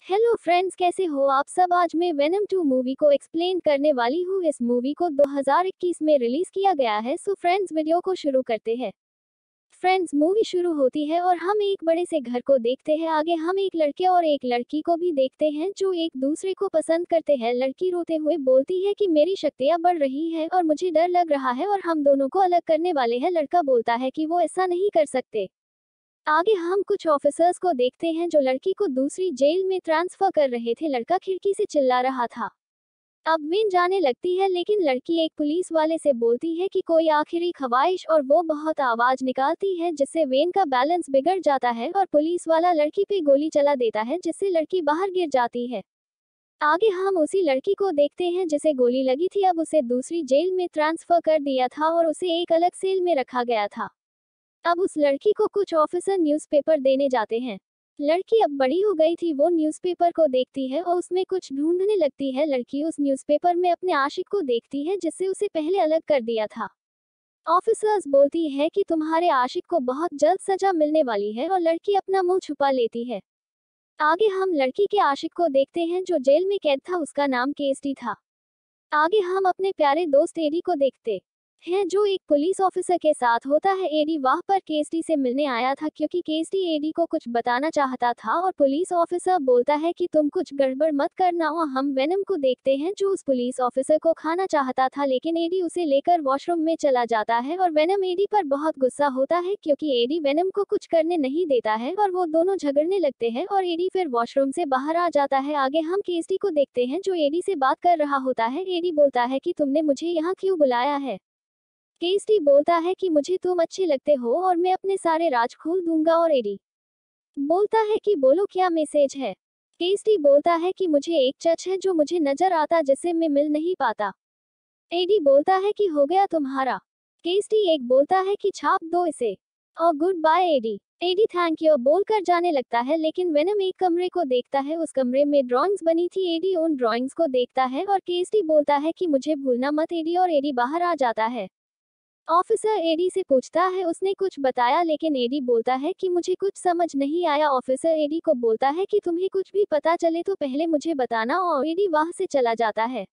Hello friends, कैसे हो आप सब। आज मैं वेनम 2 मूवी को एक्सप्लेन करने वाली हूँ। इस मूवी को 2021 में रिलीज किया गया है। सो फ्रेंड्स, वीडियो को शुरू करते हैं। फ्रेंड्स, मूवी शुरू होती है और हम एक बड़े से घर को देखते हैं। आगे हम एक लड़के और एक लड़की को भी देखते हैं जो एक दूसरे को पसंद करते हैं। लड़की रोते हुए बोलती है कि मेरी शक्तियाँ बढ़ रही है और मुझे डर लग रहा है और हम दोनों को अलग करने वाले हैं। लड़का बोलता है कि वो ऐसा नहीं कर सकते। आगे हम कुछ ऑफिसर्स को देखते हैं जो लड़की को दूसरी जेल में ट्रांसफर कर रहे थे। लड़का खिड़की से चिल्ला रहा था। अब वेन जाने लगती है लेकिन लड़की एक पुलिस वाले से बोलती है कि कोई आखिरी ख्वाहिश, और वो बहुत आवाज निकालती है जिससे वेन का बैलेंस बिगड़ जाता है और पुलिस वाला लड़की पे गोली चला देता है जिससे लड़की बाहर गिर जाती है। आगे हम उसी लड़की को देखते हैं जिसे गोली लगी थी। अब उसे दूसरी जेल में ट्रांसफर कर दिया था और उसे एक अलग सेल में रखा गया था। अब उस लड़की को कुछ ऑफिसर न्यूज़पेपर देने जाते हैं। लड़की अब बड़ी हो गई थी। वो न्यूज़पेपर को देखती है और उसमें कुछ ढूंढने लगती है। लड़की उस न्यूज़पेपर में अपने आशिक को देखती है जिससे उसे पहले अलग कर दिया था। ऑफिसर्स बोलती है कि तुम्हारे आशिक को बहुत जल्द सजा मिलने वाली है और लड़की अपना मुंह छुपा लेती है। आगे हम लड़की के आशिक को देखते हैं जो जेल में कैद था। उसका नाम केसटी था। आगे हम अपने प्यारे दोस्त एडी को देखते हैं जो एक पुलिस ऑफिसर के साथ होता है। एडी वहां पर केसटी से मिलने आया था क्योंकि केसटी एडी को कुछ बताना चाहता था और पुलिस ऑफिसर बोलता है कि तुम कुछ गड़बड़ मत करना। और हम वेनम को देखते हैं जो उस पुलिस ऑफिसर को खाना चाहता था लेकिन एडी उसे लेकर वॉशरूम में चला जाता है और वेनम एडी पर बहुत गुस्सा होता है क्योंकि एडी वेनम को कुछ करने नहीं देता है और वो दोनों झगड़ने लगते हैं और एडी फिर वॉशरूम से बाहर आ जाता है। आगे हम केसटी को देखते हैं जो एडी से बात कर रहा होता है। एडी बोलता है कि तुमने मुझे यहाँ क्यों बुलाया है। केसटी बोलता है कि मुझे तुम अच्छे लगते हो और मैं अपने सारे राज खोल दूंगा। और एडी बोलता है कि बोलो क्या मैसेज है। केसटी बोलता है कि मुझे एक चच है जो मुझे नजर आता जिससे मैं मिल नहीं पाता। एडी बोलता है कि हो गया तुम्हारा। केसटी एक बोलता है कि छाप दो इसे और good bye Eddie. Eddie thank you बोलकर जाने लगता है लेकिन वेनम एक कमरे को देखता है। उस कमरे में ड्राइंग्स बनी थी। एडी उन ड्राइंग्स को देखता है और केसटी बोलता है कि मुझे भूलना मत एडी, और एडी बाहर आ जाता है। ऑफिसर एडी से पूछता है उसने कुछ बताया लेकिन एडी बोलता है कि मुझे कुछ समझ नहीं आया। ऑफिसर एडी को बोलता है कि तुम्हें कुछ भी पता चले तो पहले मुझे बताना, और एडी वहां से चला जाता है।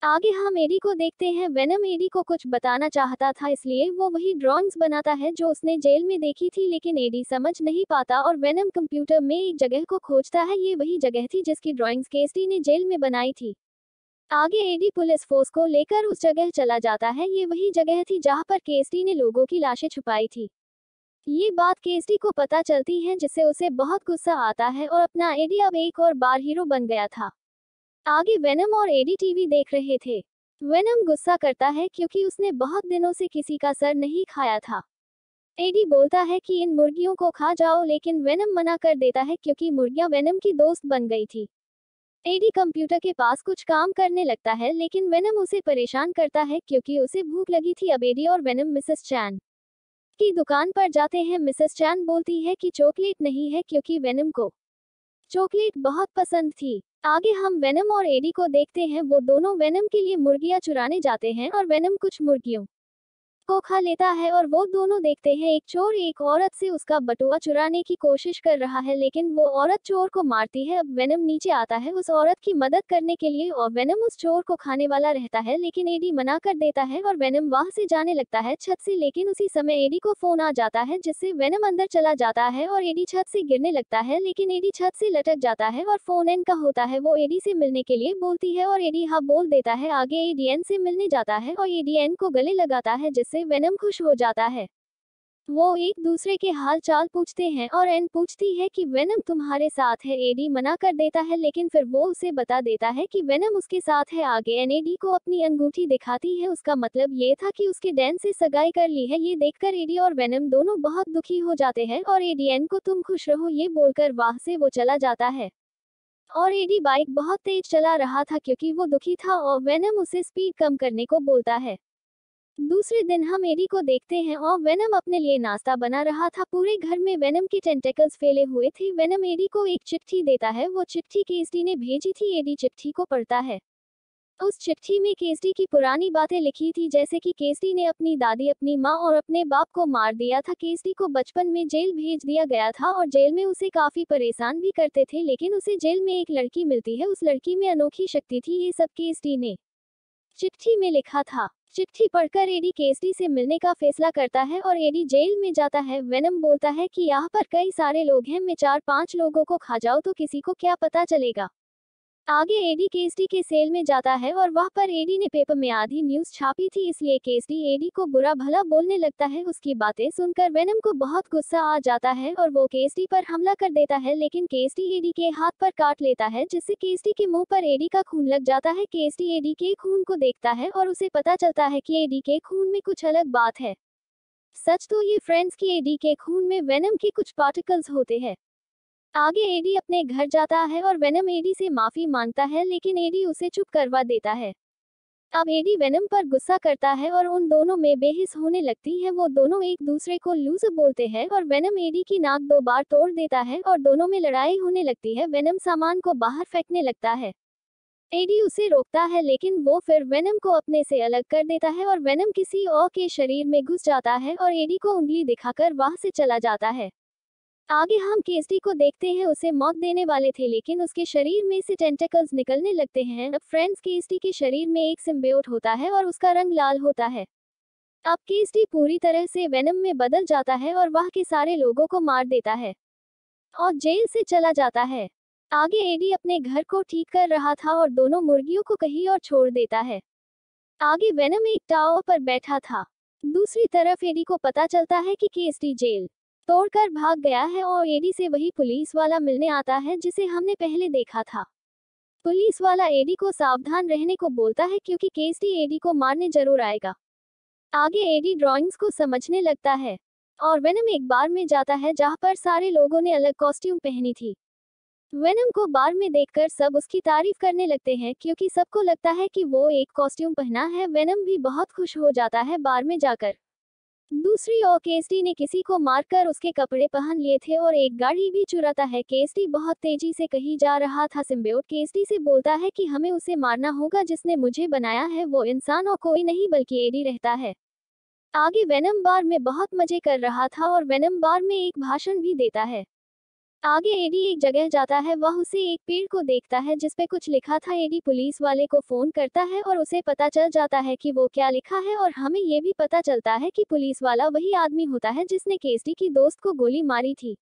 आगे हम एडी को देखते हैं। वेनम एडी को कुछ बताना चाहता था इसलिए वो वही ड्राइंग्स बनाता है जो उसने जेल में देखी थी लेकिन एडी समझ नहीं पाता और वेनम कंप्यूटर में एक जगह को खोजता है। ये वही जगह थी जिसकी ड्राइंग्स केसटी ने जेल में बनाई थी। आगे एडी पुलिस फोर्स को लेकर उस जगह चला जाता है। ये वही जगह थी जहां पर केसटी ने लोगों की लाशें छुपाई थी। ये बात केसटी को पता चलती है जिससे उसे बहुत गुस्सा आता है और अपना एडी अब एक और बार हीरो बन गया था। आगे वेनम और एडी टीवी देख रहे थे। वेनम गुस्सा करता है क्योंकि उसने बहुत दिनों से किसी का सर नहीं खाया था। एडी बोलता है कि इन मुर्गियों को खा जाओ लेकिन वेनम मना कर देता है क्योंकि मुर्गियां वेनम की दोस्त बन गई थी। एडी कंप्यूटर के पास कुछ काम करने लगता है लेकिन वेनम उसे परेशान करता है क्योंकि उसे भूख लगी थी। अब एडी और वेनम मिसेस चैन की दुकान पर जाते हैं। मिसेस चैन बोलती है कि चॉकलेट नहीं है क्योंकि वेनम को चॉकलेट बहुत पसंद थी। आगे हम वेनम और एडी को देखते हैं। वो दोनों वेनम के लिए मुर्गियां चुराने जाते हैं और वेनम कुछ मुर्गियों को खा लेता है और वो दोनों देखते हैं एक चोर एक औरत से उसका बटुआ चुराने की कोशिश कर रहा है लेकिन वो औरत चोर को मारती है। अब वेनम नीचे आता है उस औरत की मदद करने के लिए और वेनम उस चोर को खाने वाला रहता है लेकिन एडी मना कर देता है और वेनम वहां से जाने लगता है छत से। लेकिन उसी समय एडी को फोन आ जाता है जिससे वेनम अंदर चला जाता है और एडी छत से गिरने लगता है लेकिन एडी छत से लटक जाता है और फोन एन का होता है। वो एडी से मिलने के लिए बोलती है और एडी हाँ बोल देता है। आगे एडी एन से मिलने जाता है और एडी एन को गले लगाता है जिससे वेनम खुश हो जाता है। वो एक दूसरे के हाल चाल पूछते हैं और एन पूछती है कि वेनम तुम्हारे साथ है। एडी मना कर देता है लेकिन फिर वो उसे बता देता है कि वेनम उसके साथ है। आगे एन एडी को अपनी अंगूठी दिखाती है। उसका मतलब ये था कि उसके डैन से सगाई कर ली है। ये देखकर एडी और वेनम दोनों बहुत दुखी हो जाते हैं और एडी एन को तुम खुश रहो ये बोलकर वहां से वो चला जाता है। और एडी बाइक बहुत तेज चला रहा था क्योंकि वो दुखी था और वेनम उसे स्पीड कम करने को बोलता है। दूसरे दिन हम एडी को देखते हैं और वेनम अपने लिए नाश्ता बना रहा था। पूरे घर में वेनम के टेंटेकल्स फैले हुए थे। वेनम एडी को एक चिट्ठी देता है। वो चिट्ठी केसटी ने भेजी थी। एडी चिट्ठी को पढ़ता है उस चिट्ठी में केसरी की पुरानी बातें लिखी थी, जैसे कि केसरी ने अपनी दादी, अपनी माँ और अपने बाप को मार दिया था। केसरी को बचपन में जेल भेज दिया गया था और जेल में उसे काफी परेशान भी करते थे, लेकिन उसे जेल में एक लड़की मिलती है, उस लड़की में अनोखी शक्ति थी। ये सब केसरी ने चिट्ठी में लिखा था। चिट्ठी पढ़कर एडी केसरी से मिलने का फैसला करता है और एडी जेल में जाता है। वेनम बोलता है कि यहाँ पर कई सारे लोग हैं, मैं 4-5 लोगों को खा जाऊँ तो किसी को क्या पता चलेगा। आगे एडी केसरी के सेल में जाता है और वहाँ पर एडी ने पेपर में आधी न्यूज़ छापी थी, इसलिए केसरी एडी को बुरा भला बोलने लगता है। उसकी बातें सुनकर वेनम को बहुत गुस्सा आ जाता है और वो केसरी पर हमला कर देता है, लेकिन केसरी एडी के हाथ पर काट लेता है, जिससे केसरी के मुंह पर एडी का खून लग जाता है। केसरी एडी के खून को देखता है और उसे पता चलता है कि एडी के खून में कुछ अलग बात है। सच तो ये फ्रेंड्स की एडी के खून में वेनम के कुछ पार्टिकल्स होते हैं। आगे एडी अपने घर जाता है और वेनम एडी से माफी मांगता है, लेकिन एडी उसे चुप करवा देता है। अब एडी वेनम पर गुस्सा करता है और उन दोनों में बहस होने लगती है। वो दोनों एक दूसरे को लूजर बोलते हैं और वेनम एडी की नाक 2 बार तोड़ देता है और दोनों में लड़ाई होने लगती है। वेनम सामान को बाहर फेंकने लगता है। एडी उसे रोकता है, लेकिन वो फिर वेनम को अपने से अलग कर देता है और वेनम किसी और के शरीर में घुस जाता है और एडी को उंगली दिखाकर वहां से चला जाता है। आगे हम केसरी को देखते हैं, उसे मौत देने वाले थे, लेकिन उसके शरीर में से टेंटेकल्स निकलने लगते हैं। अब फ्रेंड्स केसरी के शरीर में एक सिम्बियोट होता है और उसका रंग लाल होता है। अब केसरी पूरी तरह से वेनम में बदल जाता है और वहां के सारे लोगों को मार देता है और जेल से चला जाता है। आगे एडी अपने घर को ठीक कर रहा था और दोनों मुर्गियों को कहीं और छोड़ देता है। आगे वेनम एक टावर पर बैठा था। दूसरी तरफ एडी को पता चलता है कि केसरी जेल तोड़कर भाग गया है और एडी से वही पुलिस वाला मिलने आता है जिसे हमने पहले देखा था। पुलिस वाला एडी को सावधान रहने को बोलता है, क्योंकि केसरी एडी को मारने जरूर आएगा। आगे एडी ड्राइंग्स को समझने लगता है और वेनम एक बार में जाता है जहां पर सारे लोगों ने अलग कॉस्ट्यूम पहनी थी। वेनम को बार में देखकर सब उसकी तारीफ करने लगते हैं, क्योंकि सबको लगता है कि वो एक कॉस्ट्यूम पहना है। वेनम भी बहुत खुश हो जाता है बार में जाकर। दूसरी ओर केसरी ने किसी को मारकर उसके कपड़े पहन लिए थे और एक गाड़ी भी चुराता है। केसरी बहुत तेजी से कहीं जा रहा था। सिम्बियोट केसरी से बोलता है कि हमें उसे मारना होगा, जिसने मुझे बनाया है वो इंसान और कोई नहीं बल्कि एडी रहता है। आगे वेनम बार में बहुत मजे कर रहा था और वेनम बार में एक भाषण भी देता है। आगे एडी एक जगह जाता है, वह उसे एक पेड़ को देखता है जिसपे कुछ लिखा था। एडी पुलिस वाले को फोन करता है और उसे पता चल जाता है कि वो क्या लिखा है, और हमें ये भी पता चलता है कि पुलिस वाला वही आदमी होता है जिसने केसरी की दोस्त को गोली मारी थी।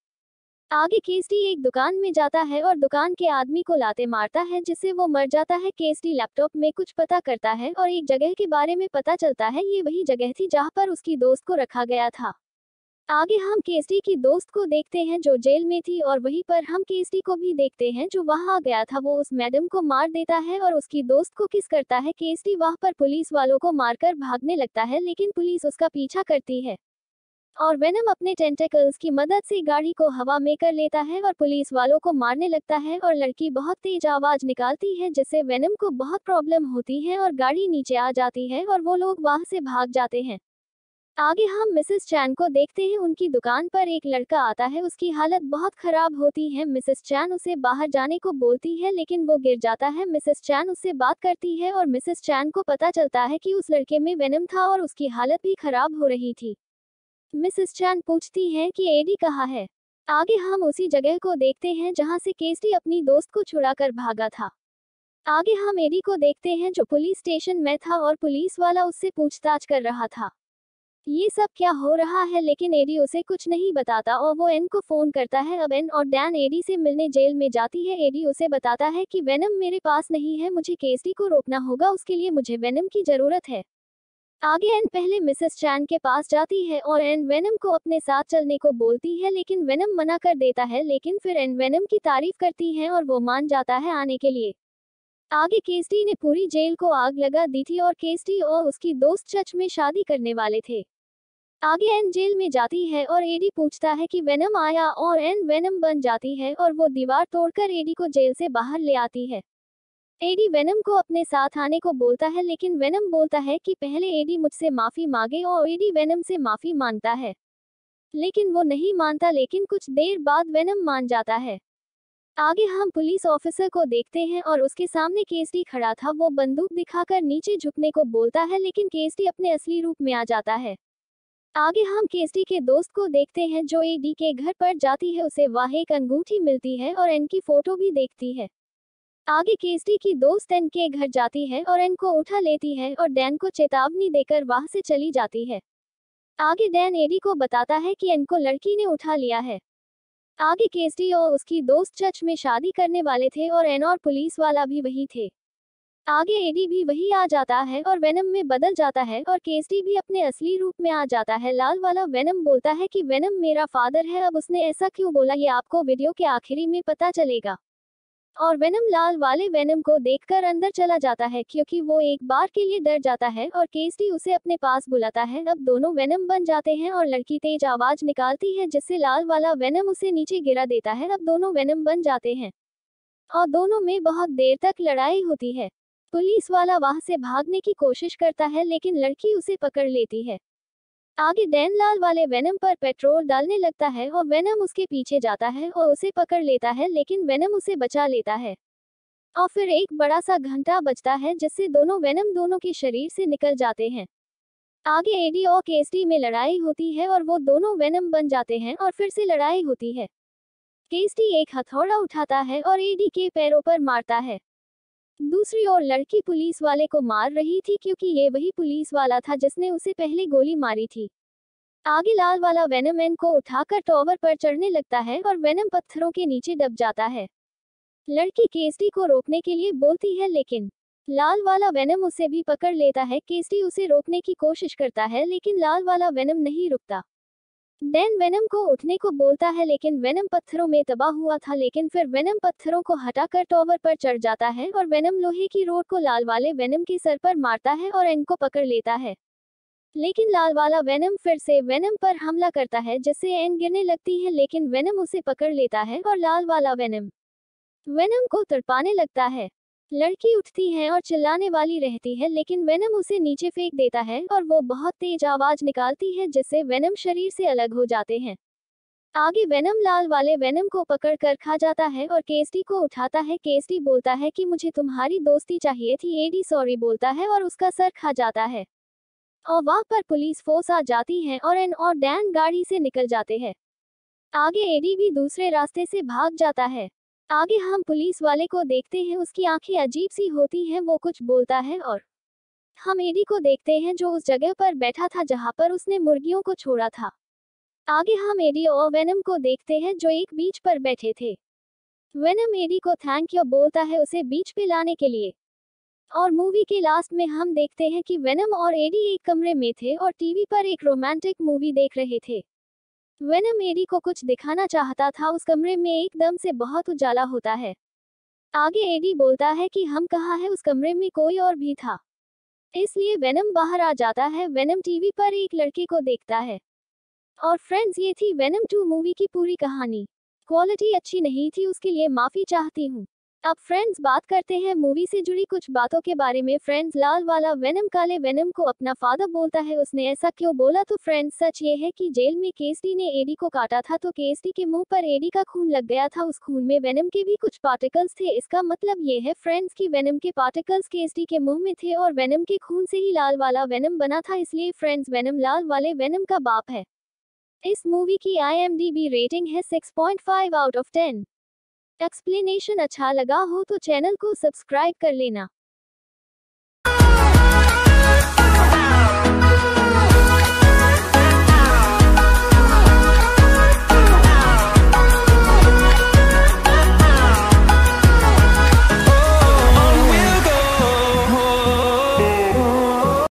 आगे केसरी एक दुकान में जाता है और दुकान के आदमी को लाते मारता है, जिससे वो मर जाता है। केसरी लैपटॉप में कुछ पता करता है और एक जगह के बारे में पता चलता है। ये वही जगह थी जहाँ पर उसकी दोस्त को रखा गया था। आगे हम केसरी की दोस्त को देखते हैं जो जेल में थी, और वहीं पर हम केसरी को भी देखते हैं जो वहां आ गया था। वो उस मैडम को मार देता है और उसकी दोस्त को किस करता है। केसरी वहां पर पुलिस वालों को मारकर भागने लगता है, लेकिन पुलिस उसका पीछा करती है और वेनम अपने टेंटेकल्स की मदद से गाड़ी को हवा में कर लेता है और पुलिस वालों को मारने लगता है। और लड़की बहुत तेज आवाज निकालती है, जिससे वेनम को बहुत प्रॉब्लम होती है और गाड़ी नीचे आ जाती है और वो लोग वहां से भाग जाते हैं। आगे हम मिसेस चैन को देखते हैं। उनकी दुकान पर एक लड़का आता है, उसकी हालत बहुत खराब होती है। मिसेस चैन उसे बाहर जाने को बोलती है, लेकिन वो गिर जाता है। मिसेस चैन उससे बात करती है और मिसेस चैन को पता चलता है कि उस लड़के में वेनम था और उसकी हालत भी खराब हो रही थी। मिसेस चैन पूछती है कि एडी कहाँ है। आगे हम उसी जगह को देखते हैं जहां से केसरी अपनी दोस्त को छुड़ाकर भागा था। आगे हम एडी को देखते हैं जो पुलिस स्टेशन में था और पुलिस वाला उससे पूछताछ कर रहा था ये सब क्या हो रहा है, लेकिन एडी उसे कुछ नहीं बताता और वो एन को फोन करता है। अब एन और डैन एडी से मिलने जेल में जाती है। एडी उसे बताता है कि वेनम मेरे पास नहीं है, मुझे केसरी को रोकना होगा, उसके लिए मुझे वेनम की जरूरत है। आगे एन पहले मिसेस चैन के पास जाती है और एन वेनम को अपने साथ चलने को बोलती है, लेकिन वेनम मना कर देता है। लेकिन फिर एन वेनम की तारीफ करती है और वो मान जाता है आने के लिए। आगे केसरी ने पूरी जेल को आग लगा दी थी और केसरी और उसकी दोस्त सच में शादी करने वाले थे। आगे एन जेल में जाती है और एडी पूछता है कि वेनम आया और एन वेनम बन जाती है और वो दीवार तोड़कर एडी को जेल से बाहर ले आती है। एडी वेनम को अपने साथ आने को बोलता है, लेकिन वेनम बोलता है कि पहले एडी मुझसे माफी मांगे और एडी वेनम से माफी मांगता है, लेकिन वो नहीं मानता। लेकिन कुछ देर बाद वेनम मान जाता है। आगे हम पुलिस ऑफिसर को देखते हैं और उसके सामने केसरी खड़ा था। वो बंदूक दिखाकर नीचे झुकने को बोलता है, लेकिन केसरी अपने असली रूप में आ जाता है। आगे हम केसरी के दोस्त को देखते हैं जो एडी के घर पर जाती है। उसे वहां एक अंगूठी मिलती है और एन की फोटो भी देखती है। आगे केसरी की दोस्त एन के घर जाती है और एन को उठा लेती है और डैन को चेतावनी देकर वहां से चली जाती है। आगे डैन एडी को बताता है कि एन को लड़की ने उठा लिया है। आगे केसरी और उसकी दोस्त चर्च में शादी करने वाले थे और एन और पुलिस वाला भी वही थे। आगे एडी भी वही आ जाता है और वेनम में बदल जाता है और केसरी भी अपने असली रूप में आ जाता है। लाल वाला वेनम बोलता है कि वेनम मेरा फादर है। अब उसने ऐसा क्यों बोला ये आपको वीडियो के आखिरी में पता चलेगा। और वेनम लाल वाले वेनम को देखकर अंदर चला जाता है क्योंकि वो एक बार के लिए डर जाता है और केसरी उसे अपने पास बुलाता है। अब दोनों वेनम बन जाते हैं और लड़की तेज आवाज निकालती है जिससे लाल वाला वेनम उसे नीचे गिरा देता है। अब दोनों वेनम बन जाते हैं और दोनों में बहुत देर तक लड़ाई होती है। पुलिस वाला वहां से भागने की कोशिश करता है लेकिन लड़की उसे पकड़ लेती है। आगे डैन लाल वाले वेनम पर पेट्रोल डालने लगता है और वेनम उसके पीछे जाता है और उसे पकड़ लेता है, लेकिन वेनम उसे बचा लेता है। और फिर एक बड़ा सा घंटा बजता है जिससे दोनों वेनम दोनों के शरीर से निकल जाते हैं। आगे एडी और केसरी में लड़ाई होती है और वो दोनों वेनम बन जाते हैं और फिर से लड़ाई होती है। केसरी एक हथौड़ा उठाता है और एडी के पैरों पर मारता है। दूसरी ओर लड़की पुलिस वाले को मार रही थी क्योंकि ये वही पुलिस वाला था जिसने उसे पहले गोली मारी थी। आगे लाल वाला वेनम एन को उठाकर टॉवर पर चढ़ने लगता है और वेनम पत्थरों के नीचे दब जाता है। लड़की केसरी को रोकने के लिए बोलती है लेकिन लाल वाला वेनम उसे भी पकड़ लेता है। केसरी उसे रोकने की कोशिश करता है लेकिन लाल वाला वेनम नहीं रुकता। डैन वेनम को उठने को बोलता है लेकिन वेनम पत्थरों में दबा हुआ था, लेकिन फिर वेनम पत्थरों को हटाकर टॉवर पर चढ़ जाता है और वेनम लोहे की रोड को लाल वाले वेनम के सर पर मारता है और एन को पकड़ लेता है। लेकिन लाल वाला वेनम फिर से वेनम पर हमला करता है जिससे एन गिरने लगती है, लेकिन वेनम उसे पकड़ लेता है और लाल वाला वेनम वेनम को तड़पाने लगता है। लड़की उठती है और चिल्लाने वाली रहती है लेकिन वेनम उसे नीचे फेंक देता है और वो बहुत तेज आवाज निकालती है जिससे वेनम शरीर से अलग हो जाते हैं। आगे वेनम लाल वाले वेनम को पकड़ कर खा जाता है और केसरी को उठाता है। केसरी बोलता है कि मुझे तुम्हारी दोस्ती चाहिए थी। एडी सॉरी बोलता है और उसका सर खा जाता है और वहां पर पुलिस फोर्स आ जाती है और एन और डैन गाड़ी से निकल जाते हैं। आगे एडी भी दूसरे रास्ते से भाग जाता है। आगे हम पुलिस वाले को देखते हैं, उसकी आंखें अजीब सी होती हैं। वो कुछ बोलता है और हम एडी को देखते हैं जो उस जगह पर बैठा था जहां पर उसने मुर्गियों को छोड़ा था। आगे हम एडी और वेनम को देखते हैं जो एक बीच पर बैठे थे। वेनम एडी को थैंक यू बोलता है उसे बीच पे लाने के लिए। और मूवी के लास्ट में हम देखते हैं कि वेनम और एडी एक कमरे में थे और टीवी पर एक रोमांटिक मूवी देख रहे थे। वेनम एडी को कुछ दिखाना चाहता था। उस कमरे में एकदम से बहुत उजाला होता है। आगे एडी बोलता है कि हम कहाँ है, उस कमरे में कोई और भी था, इसलिए वेनम बाहर आ जाता है। वेनम टीवी पर एक लड़के को देखता है। और फ्रेंड्स, ये थी वेनम 2 मूवी की पूरी कहानी। क्वालिटी अच्छी नहीं थी, उसके लिए माफी चाहती हूँ। अब फ्रेंड्स बात करते हैं मूवी से जुड़ी कुछ बातों के बारे में। फ्रेंड्स, लाल वाला वेनम काले वेनम को अपना फादर बोलता है। उसने ऐसा क्यों बोला? तो फ्रेंड्स, सच ये है कि जेल में केसरी ने एडी को काटा था तो केसरी के मुंह पर एडी का खून लग गया था। उस खून में वेनम के भी कुछ पार्टिकल्स थे। इसका मतलब ये है फ्रेंड्स कि वेनम के पार्टिकल्स केसरी के मुंह में थे और वेनम के खून से ही लाल वाला वेनम बना था। इसलिए फ्रेंड्स, वेनम लाल वाले वेनम का बाप है। इस मूवी की IMDb रेटिंग है 6.5 आउट ऑफ 10। एक्सप्लेनेशन अच्छा लगा हो तो चैनल को सब्सक्राइब कर लेना।